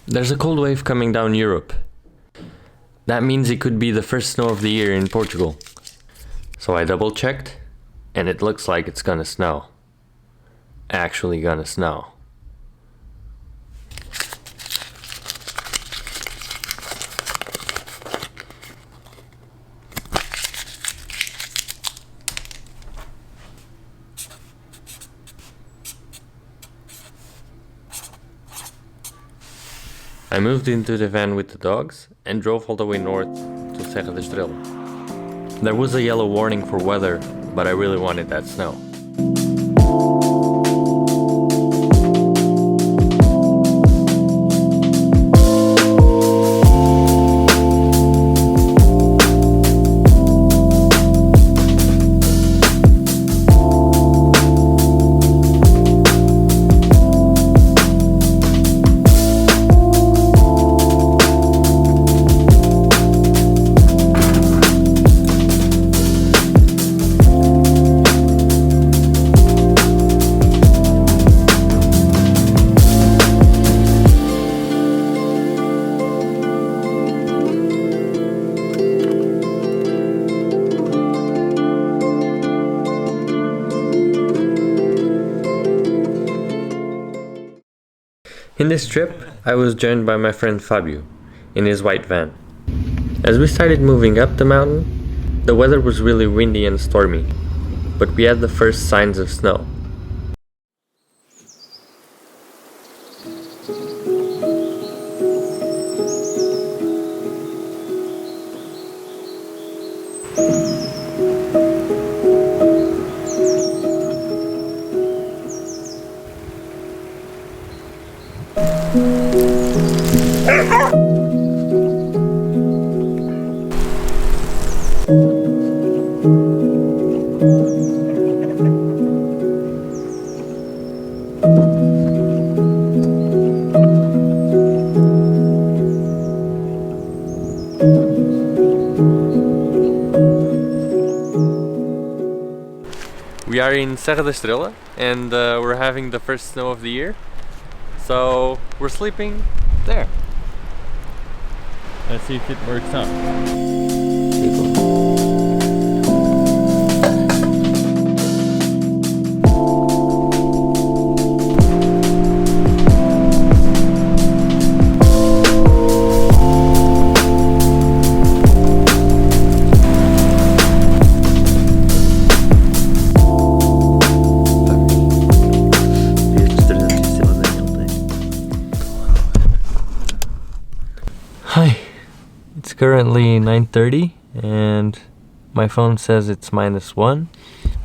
There's a cold wave coming down Europe. That means it could be the first snow of the year in Portugal. So I double checked, and it looks like it's gonna snow. Actually gonna snow. I moved into the van with the dogs and drove all the way north to Serra da Estrela. There was a yellow warning for weather, but I really wanted that snow. In this trip, I was joined by my friend Fabio in his white van. As we started moving up the mountain, the weather was really windy and stormy, but we had the first signs of snow. We are in Serra da Estrela and we're having the first snow of the year, so we're sleeping there. Let's see if it works out. Hi, it's currently 9:30 and my phone says it's -1,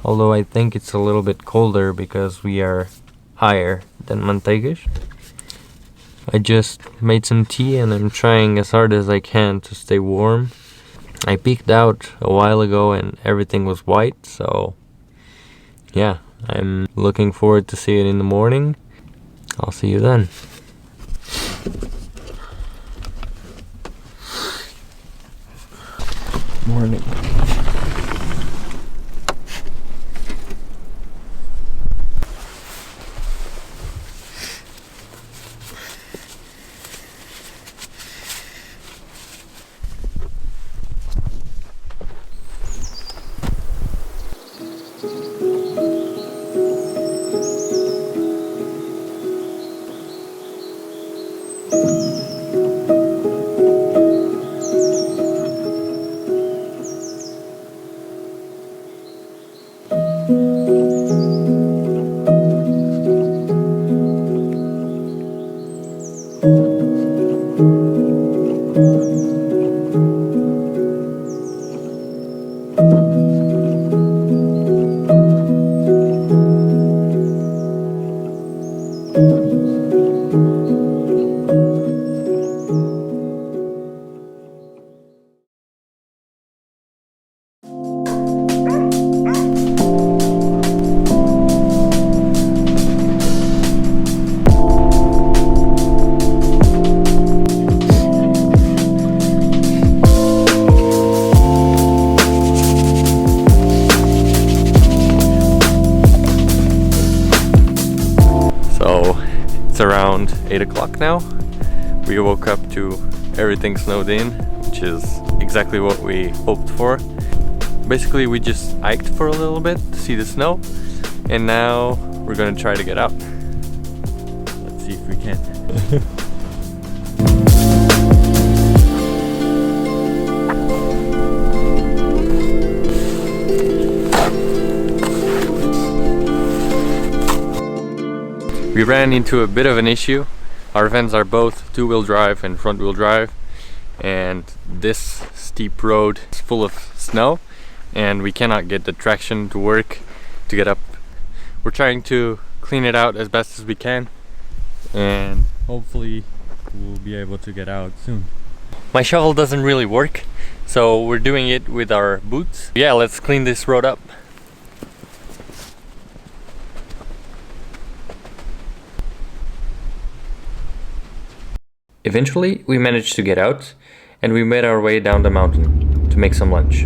although I think it's a little bit colder because we are higher than Manteigas. I just made some tea and I'm trying as hard as I can to stay warm. I peeked out a while ago and everything was white, so yeah, I'm looking forward to see it in the morning. I'll see you then. Morning. It's around 8 o'clock now. We woke up to everything snowed in, which is exactly what we hoped for. Basically, we just hiked for a little bit to see the snow, and now we're gonna try to get out. Let's see if we can. We ran into a bit of an issue. Our vans are both two-wheel drive and front-wheel drive, and this steep road is full of snow and we cannot get the traction to work to get up. We're trying to clean it out as best as we can, and hopefully we'll be able to get out soon. My shovel doesn't really work, so we're doing it with our boots. Yeah, let's clean this road up. Eventually, we managed to get out, and we made our way down the mountain to make some lunch.